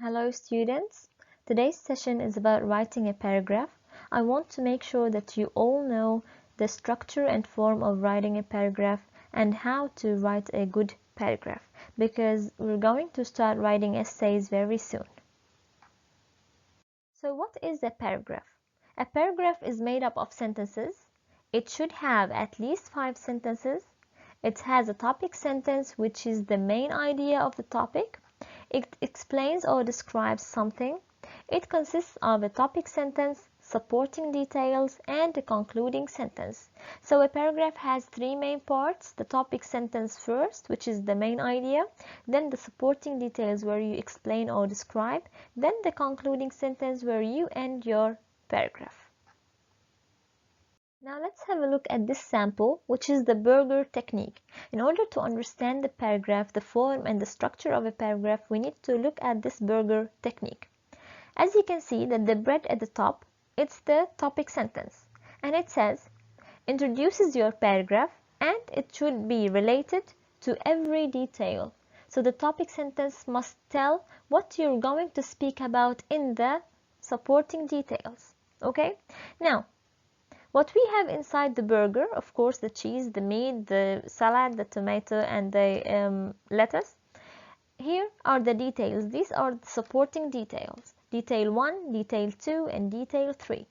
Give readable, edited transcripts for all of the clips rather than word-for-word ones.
Hello students, today's session is about writing a paragraph. I want to make sure that you all know the structure and form of writing a paragraph and how to write a good paragraph because we're going to start writing essays very soon. So what is a paragraph? A paragraph is made up of sentences. It should have at least 5 sentences. It has a topic sentence, which is the main idea of the topic. It explains or describes something. It consists of a topic sentence, supporting details, and a concluding sentence. So a paragraph has 3 main parts: the topic sentence first, which is the main idea, then the supporting details where you explain or describe, then the concluding sentence where you end your paragraph. Now let's have a look at this sample, which is the burger technique. In order to understand the paragraph, the form and the structure of a paragraph, we need to look at this burger technique. As you can see that the bread at the top, it's the topic sentence, and it says, introduces your paragraph, and it should be related to every detail. So the topic sentence must tell what you're going to speak about in the supporting details. Okay? Now, what we have inside the burger, of course, the cheese, the meat, the salad, the tomato, and the lettuce. Here are the details. These are the supporting details. Detail 1, detail 2, and detail 3.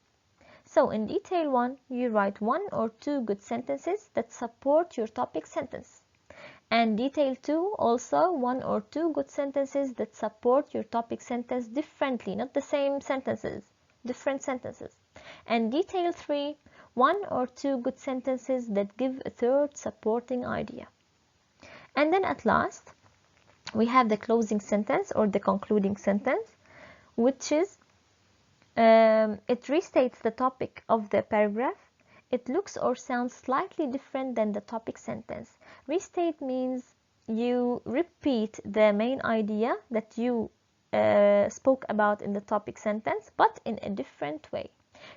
So in detail 1, you write 1 or 2 good sentences that support your topic sentence. And detail 2, also 1 or 2 good sentences that support your topic sentence differently, not the same sentences, different sentences. And detail 3, 1 or 2 good sentences that give a third supporting idea. And then at last, we have the closing sentence or the concluding sentence, which is, it restates the topic of the paragraph. It looks or sounds slightly different than the topic sentence. Restate means you repeat the main idea that you spoke about in the topic sentence, but in a different way.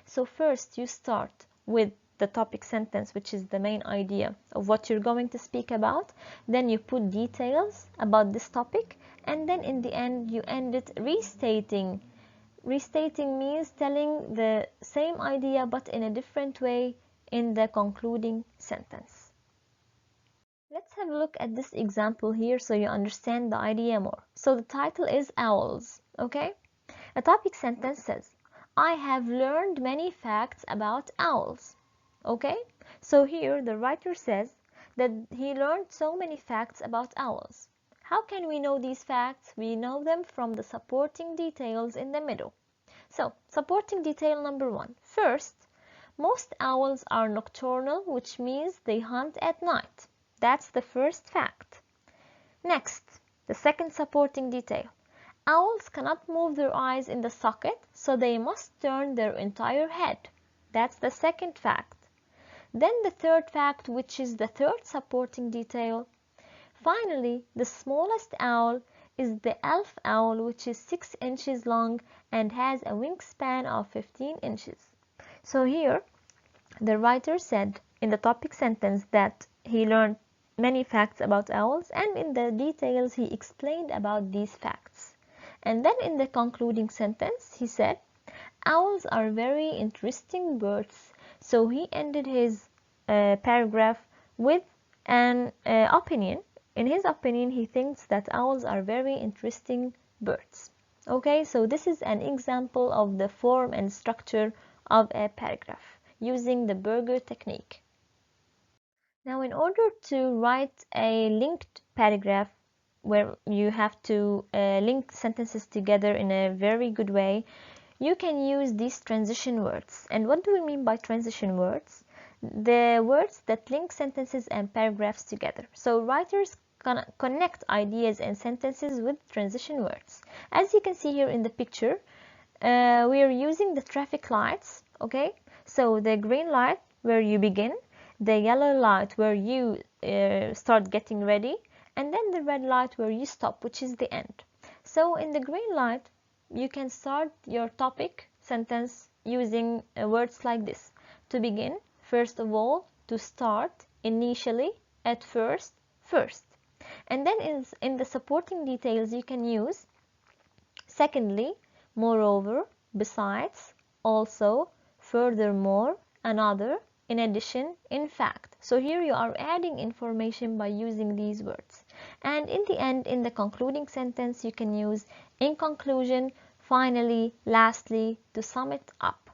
So first you start with the topic sentence, which is the main idea of what you're going to speak about. Then you put details about this topic, and then in the end you end it restating. Restating means telling the same idea but in a different way in the concluding sentence. Let's have a look at this example here so you understand the idea more. So the title is Owls, okay? A topic sentence says, I have learned many facts about owls. Okay, so here the writer says that he learned so many facts about owls. How can we know these facts? We know them from the supporting details in the middle. So, supporting detail number 1. First, most owls are nocturnal, which means they hunt at night. That's the first fact. Next, the second supporting detail. Owls cannot move their eyes in the socket, so they must turn their entire head. That's the second fact. Then the third fact, which is the third supporting detail. Finally, the smallest owl is the elf owl, which is 6 inches long and has a wingspan of 15 inches. So here, the writer said in the topic sentence that he learned many facts about owls, and in the details he explained about these facts. And then in the concluding sentence, he said, owls are very interesting birds. So he ended his paragraph with an opinion. In his opinion, he thinks that owls are very interesting birds. Okay, so this is an example of the form and structure of a paragraph using the burger technique. Now, in order to write a linked paragraph, where you have to link sentences together in a very good way, you can use these transition words. And what do we mean by transition words? The words that link sentences and paragraphs together. So writers connect ideas and sentences with transition words. As you can see here in the picture, we are using the traffic lights, okay? So the green light where you begin, the yellow light where you start getting ready, and then the red light where you stop, which is the end. So in the green light, you can start your topic sentence using words like this. To begin, first of all, to start, initially, at first, first. And then in the supporting details, you can use Secondly, moreover, besides, also, furthermore, another, in addition, in fact. So here you are adding information by using these words. And in the end, in the concluding sentence, you can use in conclusion, finally, lastly, to sum it up.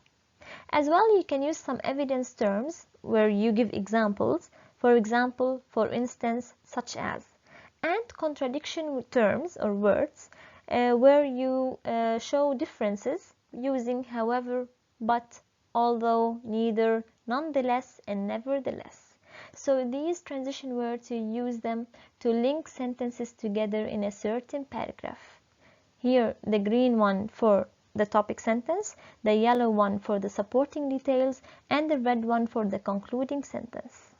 As well, you can use some evidence terms where you give examples, for example, for instance, such as, and contradiction terms or words where you show differences using however, but, although, neither, nonetheless, and nevertheless. So these transition words, you use them to link sentences together in a certain paragraph. Here the green one for the topic sentence, the yellow one for the supporting details, and the red one for the concluding sentence.